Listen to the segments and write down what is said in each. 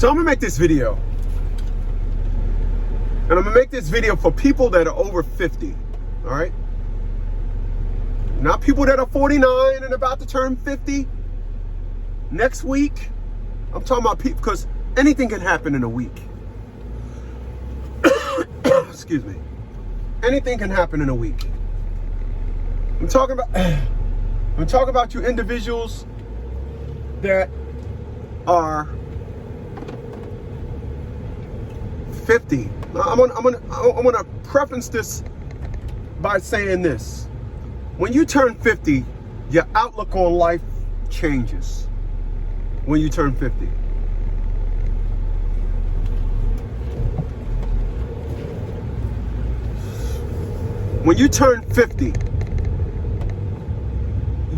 So I'm gonna make this video. And I'm gonna make this video for people that are over 50, all right? Not people that are 49 and about to turn 50 next week. I'm talking about people, because anything can happen in a week. Excuse me. Anything can happen in a week. I'm talking about you individuals that are 50. I'm gonna preface this by saying this. When you turn 50, your outlook on life changes. When you turn 50. When you turn 50,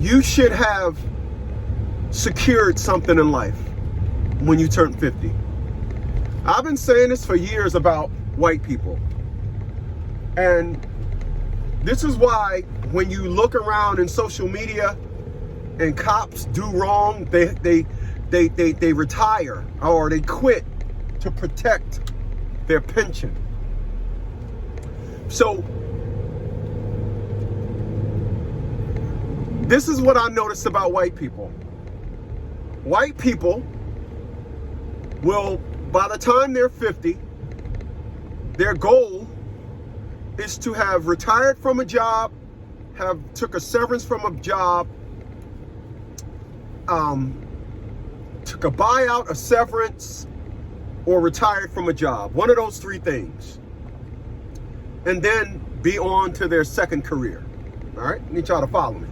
you should have secured something in life when you turn 50. I've been saying this for years about white people. And this is why when you look around in social media and cops do wrong, they retire or they quit to protect their pension. So this is what I noticed about white people. White people will, by the time they're 50, their goal is to have retired from a job, have took a severance from a job, took a buyout, a severance, or retired from a job. One of those three things. And then be on to their second career. All right? I need y'all to follow me.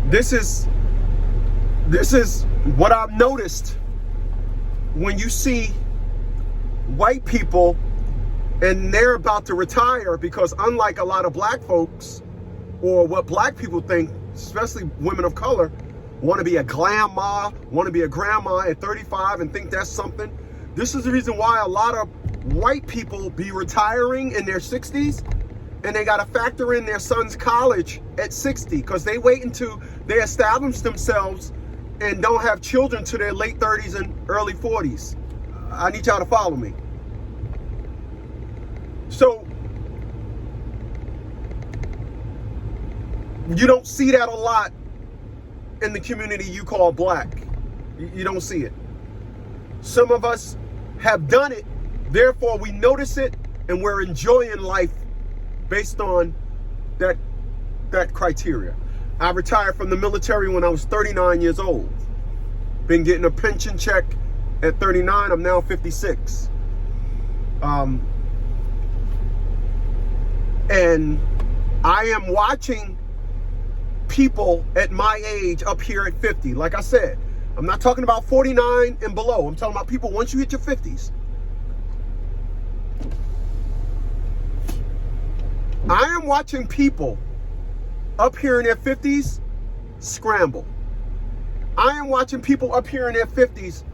This is what I've noticed when you see white people and they're about to retire, because unlike a lot of black folks, or what black people think, especially women of color, want to be a grandma, want to be a grandma at 35 and think that's something. This is the reason why a lot of white people be retiring in their 60s, and they got to factor in their son's college at 60, because they wait until they establish themselves and don't have children to their late 30s and early 40s. I need y'all to follow me. So you don't see that a lot in the community you call black. You don't see it. Some of us have done it, therefore we notice it, and we're enjoying life based on that criteria. I retired from the military when I was 39 years old. Been getting a pension check at 39. I'm now 56. And I am watching people at my age up here at 50. Like I said, I'm not talking about 49 and below. I'm talking about people once you hit your 50s. I am watching people up here in their 50s scramble. I am watching people up here in their 50s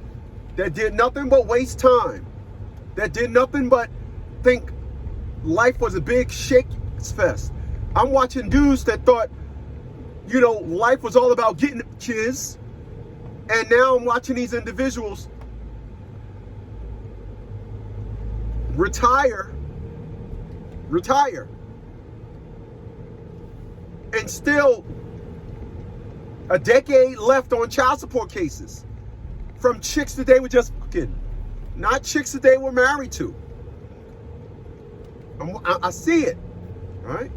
that did nothing but waste time, that did nothing but think life was a big shake fest. I'm watching dudes that thought, you know, life was all about getting kids, and now I'm watching these individuals retire, and still a decade left on child support cases from chicks that they were just fucking, not chicks that they were married to. I see it, all right?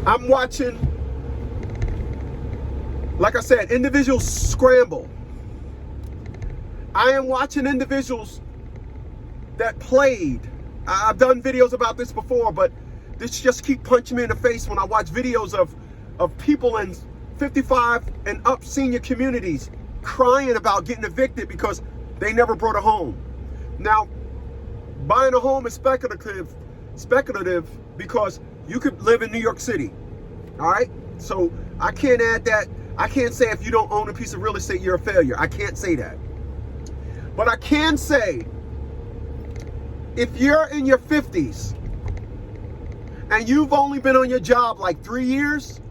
I'm watching, like I said, individuals scramble. I am watching individuals that played. I've done videos about this before, but this just keep punching me in the face when I watch videos of people in 55 and up senior communities crying about getting evicted because they never bought a home. Now, buying a home is speculative because you could live in New York City, all right? So I can't add that. I can't say if you don't own a piece of real estate, you're a failure. I can't say that. But I can say, if you're in your 50s and you've only been on your job like 3 years,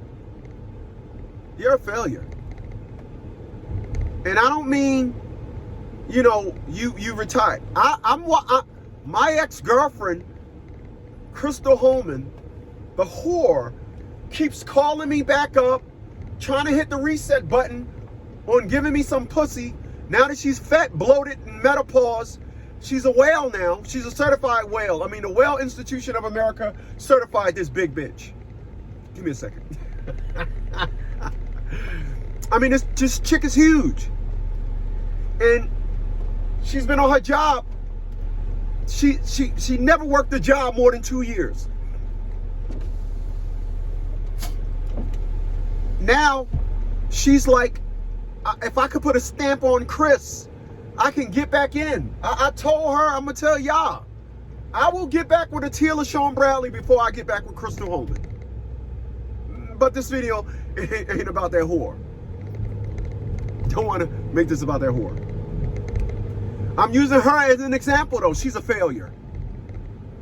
you're a failure. And I don't mean, you know, you retired. My ex-girlfriend, Crystal Holman, the whore, keeps calling me back up, trying to hit the reset button on giving me some pussy. Now that she's fat, bloated, and menopause, she's a whale now. She's a certified whale. I mean, the Whale Institution of America certified this big bitch. Give me a second. I mean, this chick is huge. And she's been on her job. She never worked a job more than 2 years. Now, she's like, if I could put a stamp on Chris, I can get back in. I told her, I'm going to tell y'all, I will get back with Attila Sean Bradley before I get back with Crystal Holman. But this video ain't about that whore. Don't want to make this about that whore. I'm using her as an example, though. She's a failure.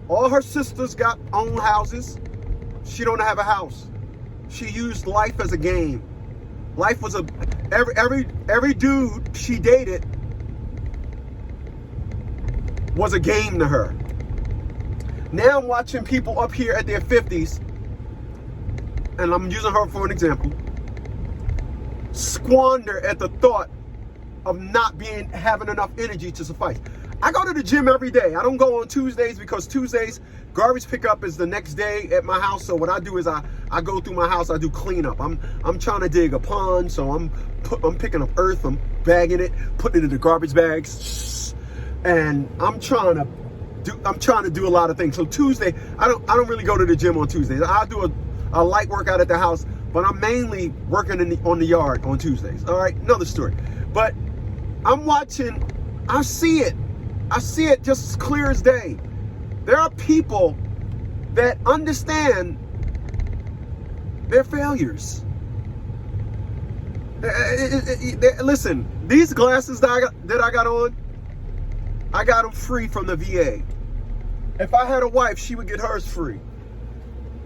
All her sisters got own houses. She don't have a house. She used life as a game. Life was every dude she dated was a game to her. Now I'm watching people up here at their 50s, and I'm using her for an example, squander at the thought of not having enough energy to suffice. I go to the gym every day. I don't go on Tuesdays because Tuesdays garbage pickup is the next day at my house. So what I do is I go through my house. I do cleanup. I'm trying to dig a pond, so I'm picking up earth. I'm bagging it, putting it in the garbage bags, and I'm trying to do a lot of things. So Tuesday, I don't really go to the gym on Tuesdays. I do a light workout at the house, but I'm mainly working on the yard on Tuesdays. All right, another story. But I'm watching. I see it just as clear as day. There are people that understand their failures. Listen, these glasses that I got on, I got them free from the VA. If I had a wife, she would get hers free.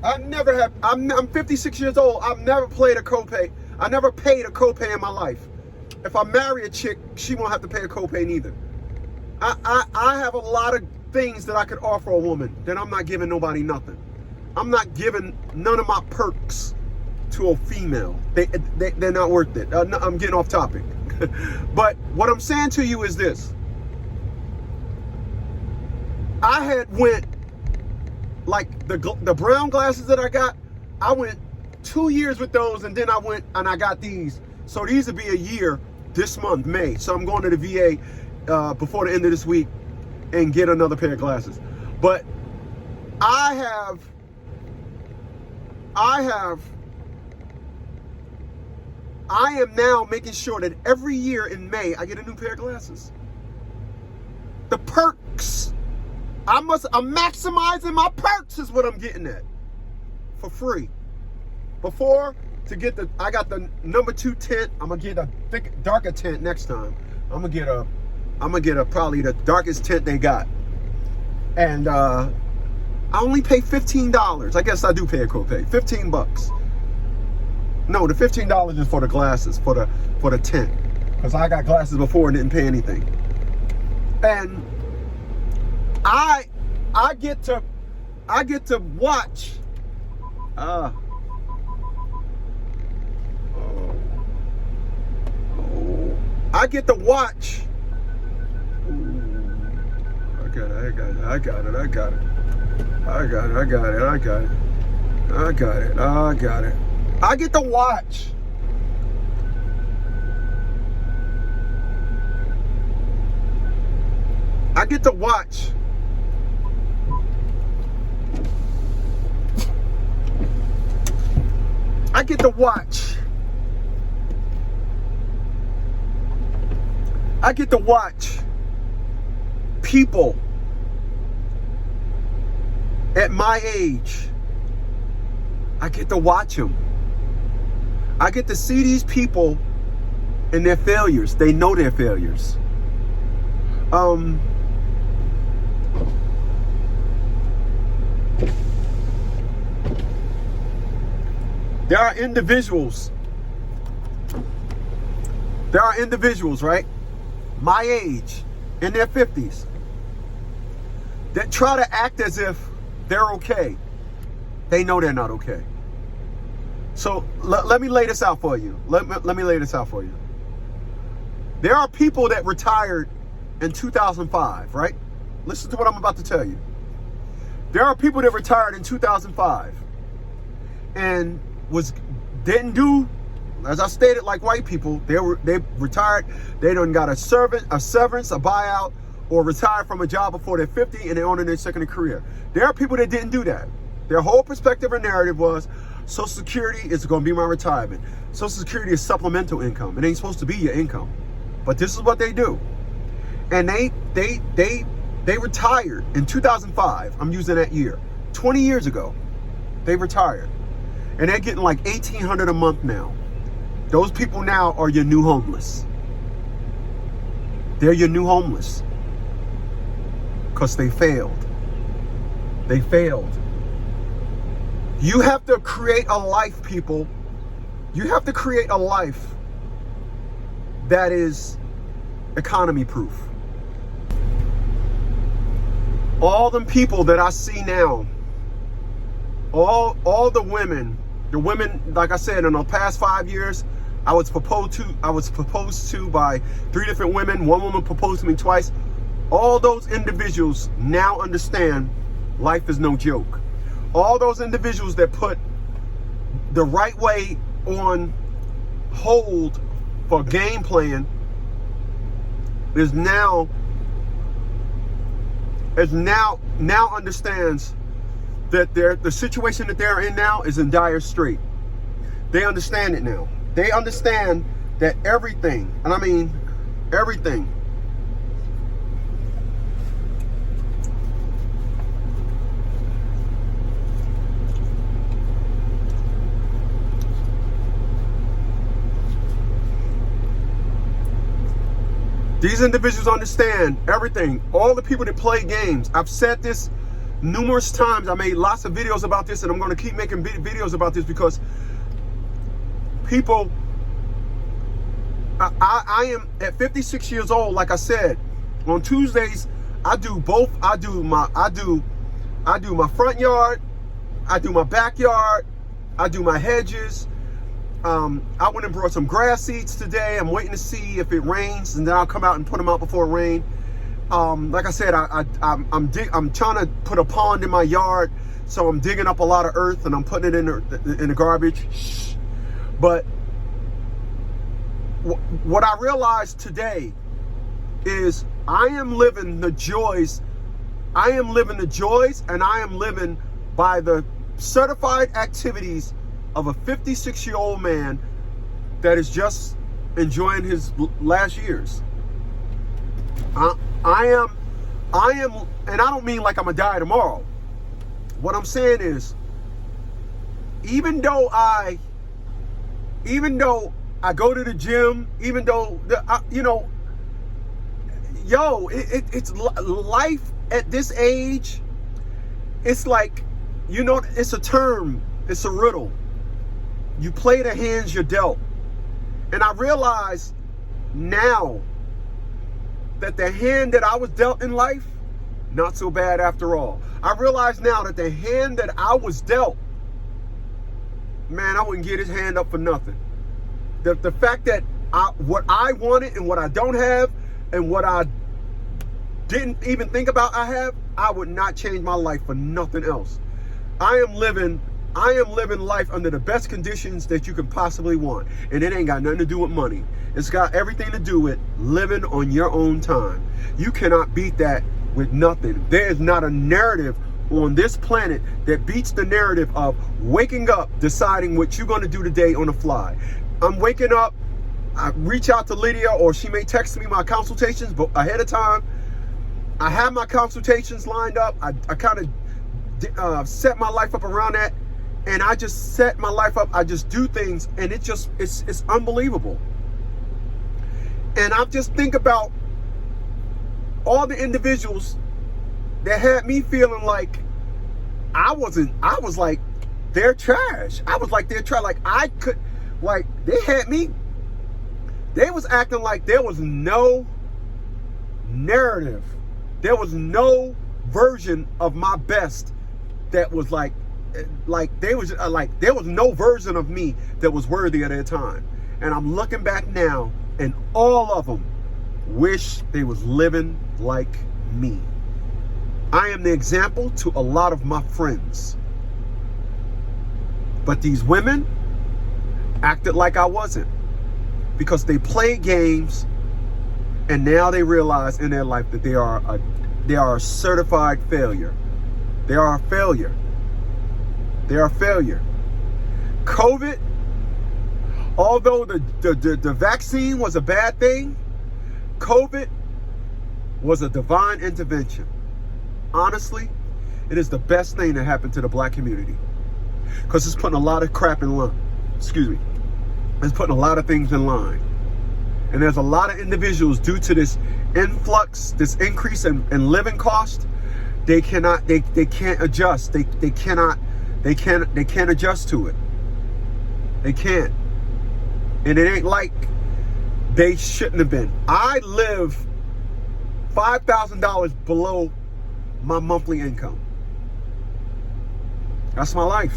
I'm 56 years old. I've never paid a copay. I never paid a copay in my life. If I marry a chick, she won't have to pay a copay neither. I have a lot of things that I could offer a woman that I'm not giving nobody nothing. I'm not giving none of my perks to a female. They're not worth it. I'm getting off topic. But what I'm saying to you is this. I had went, like the brown glasses that I got, I went 2 years with those, and then I went and I got these. So these will be a year this month, May. So I'm going to the VA before the end of this week and get another pair of glasses. But I am now making sure that every year in May I get a new pair of glasses. The perks. I'm maximizing my perks is what I'm getting at for free. Before, I got the number 2 tint. I'm gonna get a darker tint next time. I'm gonna get probably the darkest tint they got. And I only pay $15. I guess I do pay a copay. $15. No, the $15 is for the glasses, for the tint. Because I got glasses before and didn't pay anything. And I get to watch I get to watch. I got it. I get to watch people at my age. I get to watch them. I get to see these people and their failures. They know their failures. There are individuals, right, my age, in their 50s, that try to act as if they're okay. They know they're not okay. So let me lay this out for you. Let me lay this out for you. There are people that retired in 2005, right? Listen to what I'm about to tell you. There are people that retired in 2005 and didn't do, as I stated, like white people. They retired. They done got a severance, a buyout, or retired from a job before they're 50 and they're on in their second career. There are people that didn't do that. Their whole perspective and narrative was Social Security is going to be my retirement. Social Security is supplemental income. It ain't supposed to be your income, but this is what they do. And they retired in 2005. I'm using that year. 20 years ago, they retired, and they're getting like $1,800 a month now. Those people now are your new homeless. They're your new homeless because they failed. They failed. You have to create a life, people. You have to create a life that is economy proof. All them people that I see now, all the women, like I said, in the past 5 years, I was proposed to by 3 different women. One woman proposed to me twice. All those individuals now understand life is no joke. All those individuals that put the right way on hold for game plan now understands that the situation that they're in now is in dire strait. They understand it now. They understand that everything, and I mean everything, these individuals understand everything. All the people that play games. I've said this numerous times. I made lots of videos about this, and I'm going to keep making videos about this because people, I am at 56 years old. Like I said, on Tuesdays, I do both. I do my front yard. I do my backyard. I do my hedges. I went and brought some grass seeds today. I'm waiting to see if it rains, and then I'll come out and put them out before it rains. Like I said, I'm trying to put a pond in my yard, so I'm digging up a lot of earth and I'm putting it in the garbage. But what I realized today is I am living the joys. I am living the joys, and I am living by the certified activities of a 56-year-old man that is just enjoying his last years. I am, and I don't mean like I'm gonna die tomorrow. What I'm saying is, even though I go to the gym, even though it's life at this age. It's like, it's a term, it's a riddle. You play the hands you're dealt. And I realize now that the hand that I was dealt in life, not so bad after all. I realize now that the hand that I was dealt, man, I wouldn't get his hand up for nothing. The fact that what I wanted and what I don't have and what I didn't even think about I have, I would not change my life for nothing else. I am living life under the best conditions that you can possibly want. And it ain't got nothing to do with money. It's got everything to do with living on your own time. You cannot beat that with nothing. There is not a narrative on this planet that beats the narrative of waking up, deciding what you're going to do today on the fly. I'm waking up, I reach out to Lydia, or she may text me my consultations but ahead of time. I have my consultations lined up. I kind of set my life up around that. And I just set my life up. I just do things, and it's unbelievable. And I just think about all the individuals that had me feeling like I was like they're trash. I was like, they're trash. Like, I could, like, they had me. They was acting like there was no narrative. There was no version of my best that was like they was like, there was no version of me that was worthy of their time. And I'm looking back now, and all of them wish they was living like me. I am the example to a lot of my friends. But these women acted like I wasn't, because they played games, and now they realize in their life that they are a certified failure. They are a failure. They are a failure. COVID, although the vaccine was a bad thing, COVID was a divine intervention. Honestly, it is the best thing that happened to the black community, because it's putting a lot of crap in line. Excuse me. It's putting a lot of things in line. And there's a lot of individuals, due to this influx, this increase in living cost, they can't adjust. They can't adjust to it. They can't. And it ain't like they shouldn't have been. I live $5,000 below my monthly income. That's my life.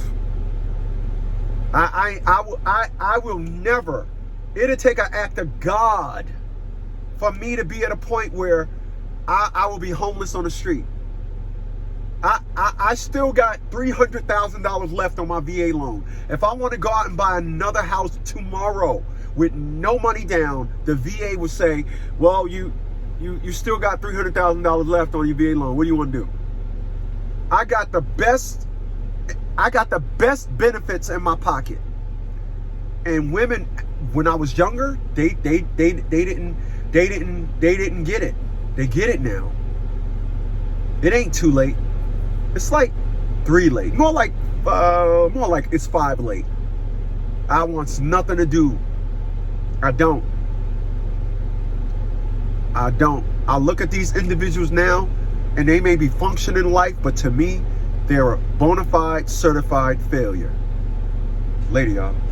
I will never. It'll take an act of God for me to be at a point where I will be homeless on the street. I still got $300,000 left on my VA loan. If I want to go out and buy another house tomorrow with no money down, the VA would say, well, you still got $300,000 left on your VA loan. What do you want to do? I got the best benefits in my pocket. And women, when I was younger, they didn't get it. They get it now. It ain't too late. It's like 3 late. More like it's 5 late. I wants nothing to do. I don't. I look at these individuals now, and they may be functioning in life, but to me, they're a bona fide, certified failure. Later, y'all.